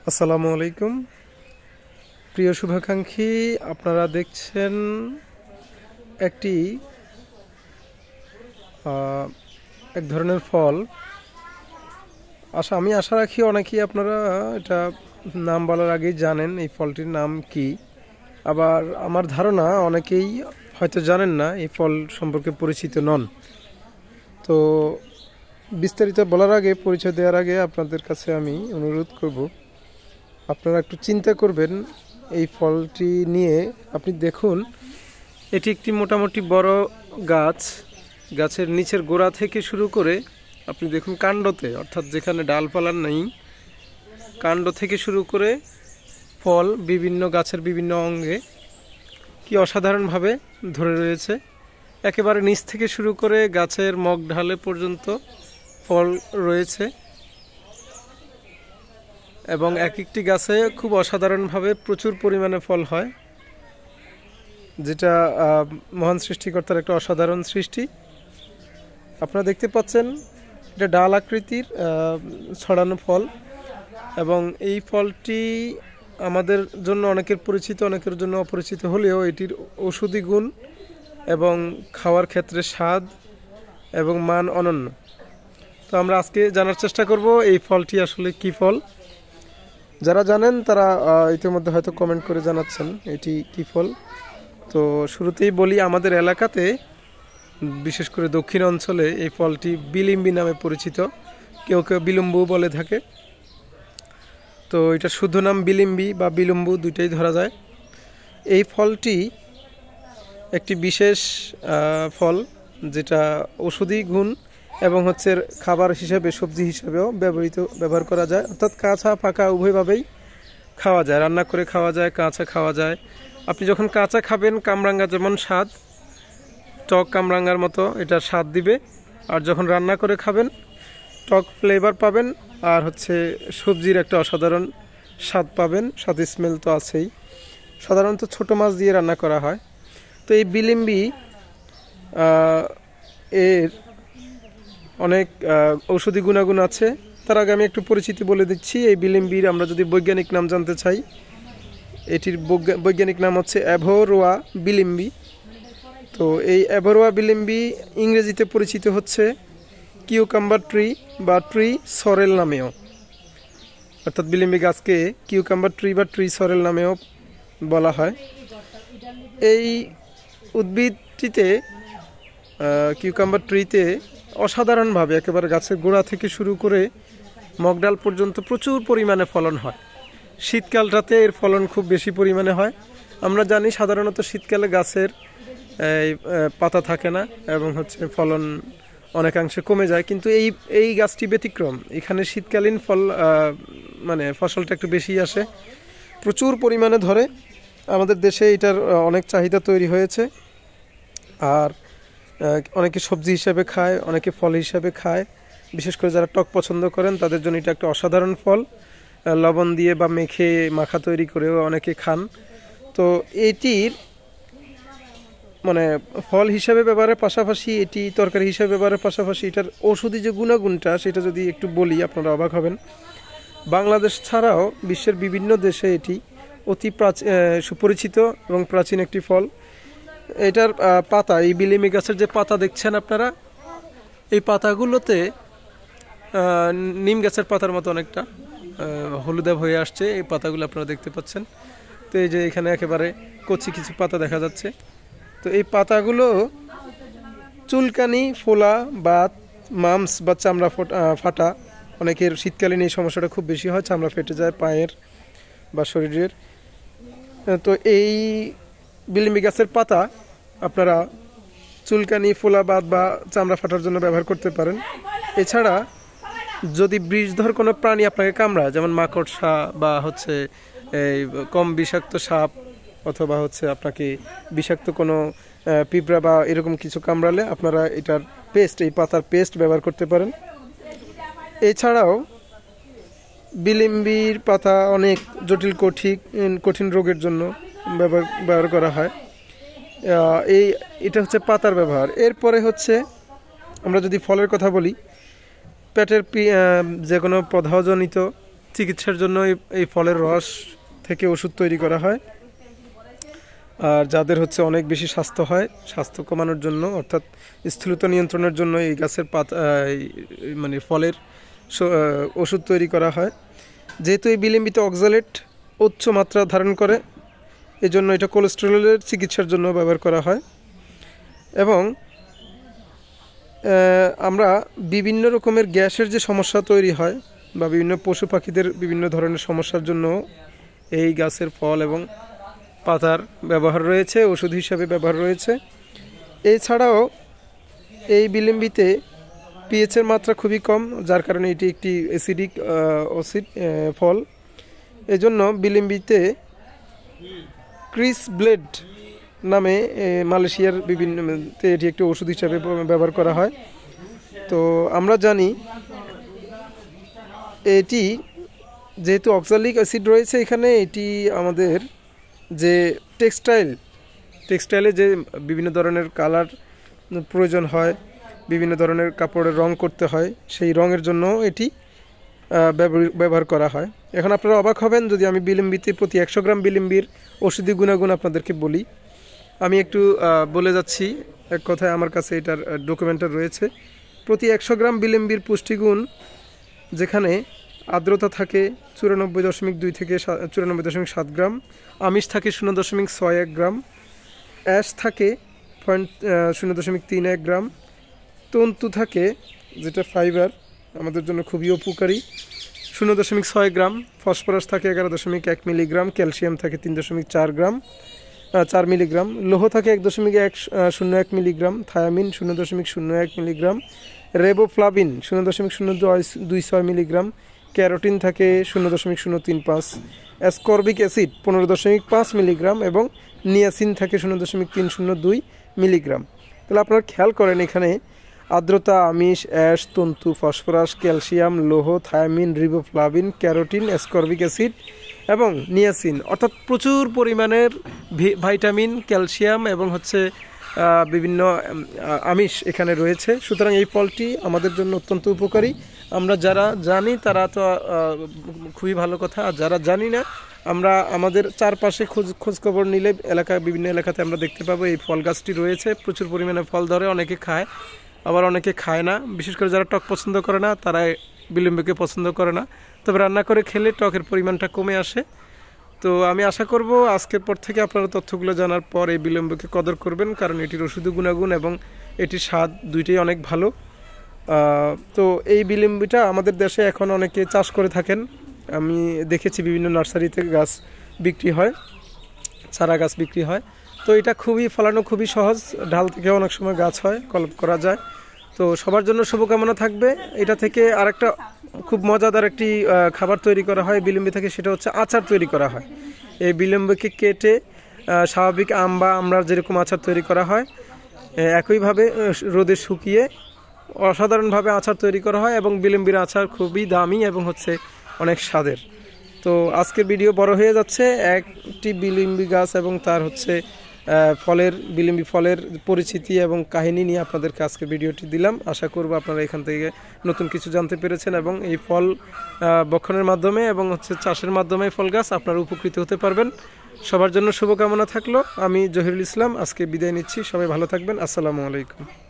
আসসালামু আলাইকুম প্রিয় শুভাকাঙ্ক্ষী, আপনারা দেখছেন একটি এক ধরনের ফল। আমি আশা রাখি অনেকেই আপনারা এটা নাম বলার আগেই জানেন এই ফলটির নাম কি। আবার আমার ধারণা অনেকেই হয়তো জানেন না, এই ফল সম্পর্কে পরিচিত নন। তো বিস্তারিত বলার আগে, পরিচয় দেওয়ার আগে আপনাদের কাছে আমি অনুরোধ করব, আপনারা একটু চিন্তা করবেন এই ফলটি নিয়ে। আপনি দেখুন, এটি একটি মোটামুটি বড় গাছ। গাছের নিচের গোড়া থেকে শুরু করে আপনি দেখুন কাণ্ডতে, অর্থাৎ যেখানে ডালপালা নেই, কাণ্ড থেকে শুরু করে ফল বিভিন্ন গাছের বিভিন্ন অঙ্গে কি অসাধারণভাবে ধরে রয়েছে। একেবারে নিচ থেকে শুরু করে গাছের মগ ঢালে পর্যন্ত ফল রয়েছে এবং এক একটি গাছে খুব অসাধারণভাবে প্রচুর পরিমাণে ফল হয়, যেটা মহান সৃষ্টিকর্তার একটা অসাধারণ সৃষ্টি। আপনারা দেখতে পাচ্ছেন এটা ডাল আকৃতির ছড়ানো ফল, এবং এই ফলটি আমাদের জন্য অনেকের পরিচিত, অনেকের জন্য অপরিচিত হলেও এটির ঔষধি গুণ এবং খাওয়ার ক্ষেত্রে স্বাদ এবং মান অনন্য। তো আমরা আজকে জানার চেষ্টা করব এই ফলটি আসলে কি ফল। যারা জানেন তারা ইতিমধ্যে হয়তো কমেন্ট করে জানাচ্ছেন এটি কি ফল। তো শুরুতেই বলি, আমাদের এলাকাতে বিশেষ করে দক্ষিণ অঞ্চলে এই ফলটি বিলিম্বি নামে পরিচিত, কেউ কেউ বিলম্বু বলে থাকে। তো এটা শুদ্ধ নাম বিলিম্বি বা বিলম্বু, দুইটাই ধরা যায়। এই ফলটি একটি বিশেষ ফল, যেটা ঔষধি গুণ এবং হচ্ছে খাবার হিসেবে, সবজি হিসেবেও ব্যবহার করা যায়। অর্থাৎ কাঁচা পাকা উভয়ভাবেই খাওয়া যায়, রান্না করে খাওয়া যায়, কাঁচা খাওয়া যায়। আপনি যখন কাঁচা খাবেন, কামরাঙ্গা যেমন স্বাদ, টক কামরাঙ্গার মতো এটা স্বাদ দিবে। আর যখন রান্না করে খাবেন, টক ফ্লেভার পাবেন, আর হচ্ছে সবজির একটা অসাধারণ স্বাদ পাবেন। স্বাদ স্মেল তো আছেই। সাধারণত ছোট মাছ দিয়ে রান্না করা হয়। তো এই বিলিম্বি এর অনেক ঔষধি গুণাগুণ আছে। তার আগে আমি একটু পরিচিতি বলে দিচ্ছি। এই বিলিম্বির আমরা যদি বৈজ্ঞানিক নাম জানতে চাই, এটির বৈজ্ঞানিক নাম হচ্ছে অ্যাভোরোয়া বিলিম্বি। তো এই অ্যাভোরোয়া বিলিম্বি ইংরেজিতে পরিচিত হচ্ছে কিউকাম্বার ট্রি বা ট্রি সরেল নামেও, অর্থাৎ বিলিম্বি গাছকে কিউকাম্বার ট্রি বা ট্রি সরেল নামেও বলা হয়। এই উদ্ভিদটিতে, কিউকাম্বার ট্রিতে অসাধারণভাবে একেবারে গাছের গোড়া থেকে শুরু করে মগডাল পর্যন্ত প্রচুর পরিমাণে ফলন হয়। শীতকালটাতে এর ফলন খুব বেশি পরিমাণে হয়। আমরা জানি সাধারণত শীতকালে গাছের পাতা থাকে না এবং হচ্ছে ফলন অনেকাংশে কমে যায়, কিন্তু এই গাছটি ব্যতিক্রম। এখানে শীতকালীন ফসলটা একটু বেশি আসে, প্রচুর পরিমাণে ধরে। আমাদের দেশে এটার অনেক চাহিদা তৈরি হয়েছে। আর অনেকে সবজি হিসাবে খায়, অনেকে ফল হিসাবে খায়। বিশেষ করে যারা টক পছন্দ করেন তাদের জন্য এটা একটা অসাধারণ ফল। লবণ দিয়ে বা মাখা তৈরি করেও অনেকে খান। তো এটির ফল হিসাবে ব্যবহারের পাশাপাশি, এটি তরকারি হিসাবে ব্যবহারের পাশাপাশি এটার ঔষধি যে গুণাগুণটা, সেটা যদি একটু বলি আপনারা অবাক হবেন। বাংলাদেশ ছাড়াও বিশ্বের বিভিন্ন দেশে এটি অতি সুপরিচিত এবং প্রাচীন একটি ফল। এটার পাতা, এই বিলিম্বি গাছের যে পাতা দেখছেন আপনারা, এই পাতাগুলোতে নিম গাছের পাতার মতো অনেকটা হলুদাভ হয়ে আসছে। এই পাতাগুলো আপনারা দেখতে পাচ্ছেন। তো এই যে এখানে একেবারে কচি কিছু পাতা দেখা যাচ্ছে। তো এই পাতাগুলো চুলকানি, ফোলা, বাত, মামস বা চামড়া ফাটা, অনেকের শীতকালীন এই সমস্যাটা খুব বেশি হয়, চামড়া ফেটে যায় পায়ের বা শরীরের। তো এই বিলিম্বি গাছের পাতা আপনারা চুলকানি, ফোলা, বাত বা চামড়া ফাটার জন্য ব্যবহার করতে পারেন। এছাড়া যদি বিষধর কোনো প্রাণী আপনাকে কামড়ায়, যেমন মাকড়সা বা হচ্ছে এই কম বিষাক্ত সাপ, অথবা হচ্ছে আপনাকে বিষাক্ত কোনো পিঁপড়া বা এরকম কিছু কামড়ালে আপনারা এটার পেস্ট, এই পাতার পেস্ট ব্যবহার করতে পারেন। এছাড়াও বিলিম্বির পাতা অনেক জটিল কঠিন রোগের জন্য ব্যবহার করা হয়। এটা হচ্ছে পাতার ব্যবহার। এরপরে হচ্ছে আমরা যদি ফলের কথা বলি, পেটের যে কোনো প্রদাহজনিত চিকিৎসার জন্য এই ফলের রস থেকে ওষুধ তৈরি করা হয়। আর যাদের হচ্ছে অনেক বেশি স্বাস্থ্য হয়, স্বাস্থ্য কমানোর জন্য অর্থাৎ স্থূলতা নিয়ন্ত্রণের জন্য এই গাছের পাতা মানে ফলের ওষুধ তৈরি করা হয়। যেহেতু এই বিলম্বিত অক্সালেট উচ্চ মাত্রা ধারণ করে, এজন্য এটা কোলেস্টেরলের চিকিৎসার জন্য ব্যবহার করা হয়। এবং আমরা বিভিন্ন রকমের গ্যাসের যে সমস্যা তৈরি হয় বা বিভিন্ন পশু পাখিদের বিভিন্ন ধরনের সমস্যার জন্য এই গাছের ফল এবং পাতার ব্যবহার রয়েছে, ওষুধ হিসাবে ব্যবহার রয়েছে। এছাড়াও এই বিলম্বিতে পিএইচের মাত্রা খুবই কম, যার কারণে এটি একটি অ্যাসিডিক ফল। এজন্য বিলম্বিতে ক্রিস ব্লেড নামে মালয়েশিয়ার বিভিন্ন এটি একটি ওষুধ হিসাবে ব্যবহার করা হয়। তো আমরা জানি এটি যেহেতু অক্সালিক অ্যাসিড রয়েছে এখানে, এটি আমাদের যে টেক্সটাইলে যে বিভিন্ন ধরনের কালার প্রয়োজন হয়, বিভিন্ন ধরনের কাপড়ের রং করতে হয়, সেই রঙের জন্য এটি ব্যবহার করা হয়। এখন আপনারা অবাক হবেন যদি আমি বিলম্বিতে প্রতি 100 গ্রাম বিলম্বির ওষুধি গুণাগুণ আপনাদেরকে বলি। আমি একটু বলে যাচ্ছি, এক কথায় আমার কাছে এটার ডকুমেন্টার রয়েছে। প্রতি 100 গ্রাম বিলম্বির পুষ্টিগুণ যেখানে আর্দ্রতা থাকে 94.2 থেকে 94.7 গ্রাম, আমিষ থাকে 0.61 গ্রাম, অ্যাশ থাকে 0.31 গ্রাম, তন্তু থাকে যেটা ফাইবার আমাদের জন্য খুবই উপকারী 0.6 গ্রাম, ফসফরাস থাকে 11.1 মিলিগ্রাম, ক্যালসিয়াম থাকে 3.4 মিলিগ্রাম, লৌহ থাকে 1.101 milligram, thiamine 0.01 milligram, riboflavin 0.026 milligram, carotene থাকে 0.035, অ্যাসকর্বিক অ্যাসিড 15.5 মিলিগ্রাম এবং নিয়াসিন থাকে 0.302 মিলিগ্রাম। তাহলে আপনারা খেয়াল করেন এখানে আর্দ্রতা, আমিষ, অ্যাশ, তন্তু, ফসফরাস, ক্যালসিয়াম, লৌহ, thymine, riboflavin, carotene, ascorbic acid এবং নিয়াসিন, অর্থাৎ প্রচুর পরিমাণের ভাইটামিন, ক্যালসিয়াম এবং হচ্ছে বিভিন্ন আমিষ এখানে রয়েছে। সুতরাং এই ফলটি আমাদের জন্য অত্যন্ত উপকারী। আমরা যারা জানি তারা তো খুবই ভালো কথা, আর যারা জানি না আমরা আমাদের চারপাশে খোঁজখবর নিলে বিভিন্ন এলাকাতে আমরা দেখতে পাবো এই ফল গাছটি রয়েছে, প্রচুর পরিমাণে ফল ধরে, অনেকে খায় আবার অনেকে খায় না। বিশেষ করে যারা টক পছন্দ করে না তারা বিলম্বিকে পছন্দ করে না, তবে রান্না করে খেলে টকের পরিমাণটা কমে আসে। তো আমি আশা করব আজকের পর থেকে আপনারা তথ্যগুলো জানার পর এই বিলম্বকে কদর করবেন, কারণ এটির ওষুধি গুণাগুণ এবং এটির স্বাদ দুইটাই অনেক ভালো। তো এই বিলম্বিটা আমাদের দেশে এখন অনেকে চাষ করে থাকেন, আমি দেখেছি বিভিন্ন নার্সারিতে গাছ বিক্রি হয়, চারা গাছ বিক্রি হয়। তো এটা ফলানো খুবই সহজ, ঢাল থেকে অনেক সময় গাছ হয়, কলপ করা যায়। তো সবার জন্য শুভকামনা থাকবে। এটা থেকে আরেকটা খুব মজাদার একটি খাবার তৈরি করা হয় বিলম্বি থেকে, সেটা হচ্ছে আচার তৈরি করা হয়। এই বিলম্বিকে কেটে স্বাভাবিক আম বা আমড়ার যেরকম আচার তৈরি করা হয়, একইভাবে রোদে শুকিয়ে অসাধারণভাবে আচার তৈরি করা হয় এবং বিলম্বির আচার খুবই দামি এবং হচ্ছে অনেক স্বাদের। তো আজকের ভিডিও বড় হয়ে যাচ্ছে, একটি বিলম্বি গাছ এবং তার হচ্ছে বিলম্বি ফলের পরিচিতি এবং কাহিনী নিয়ে আপনাদেরকে আজকে ভিডিওটি দিলাম। আশা করব আপনারা এখান থেকে নতুন কিছু জানতে পেরেছেন এবং এই ফল বক্ষণের মাধ্যমে এবং হচ্ছে চাষের মাধ্যমে ফল গাছ আপনারা উপকৃত হতে পারবেন। সবার জন্য শুভকামনা থাকলো। আমি জহিরুল ইসলাম আজকে বিদায় নিচ্ছি, সবাই ভালো থাকবেন। আসসালামু আলাইকুম।